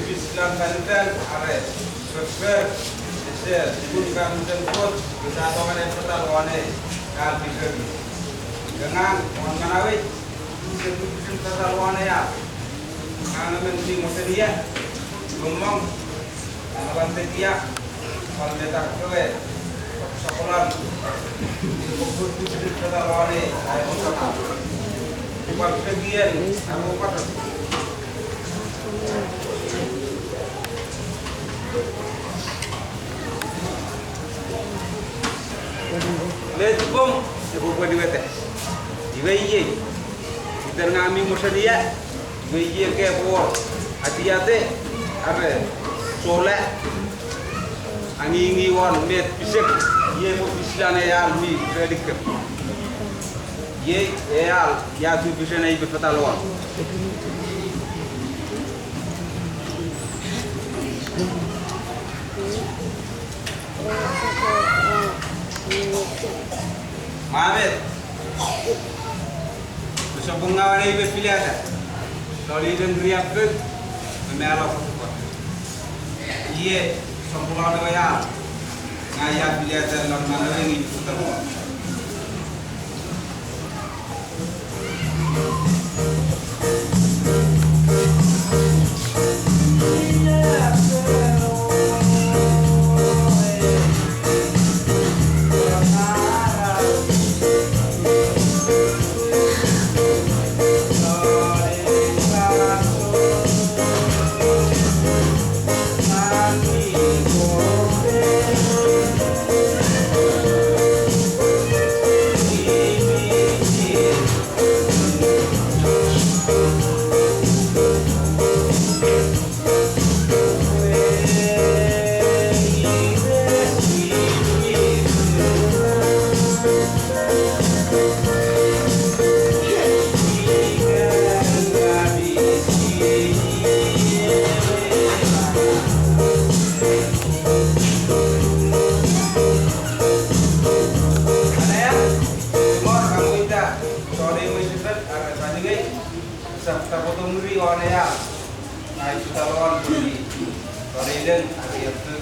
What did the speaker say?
Islam Banten are berber ese bukan jemput kita tahu yang pertaruhannya kal pikir dengan manawi sebutkan pertaruhannya ya karena mesti musedia ngomong alam dia kalau kita kewe sekolah sebutkan pertaruhannya ayo sama bukan kegiatan aku kata Let's go. Ibu di wete. Ibu kita ngami musadia. Ibu ke por. Hati-hati. Are. Sola. Angi wan met pisek. Iye mo pislane yal mi redik. Iye yal ya tu pisane ibu fatalwan. Mamet, bisa bunga ini berpilihan. Kalau ini riak pun, memelok semua. Iya, sempurna doa. Ngaya pilihan dalam mana ini putar. Serta potong ngeri warna ya, nah itu taruhan beli, kalau ini hari itu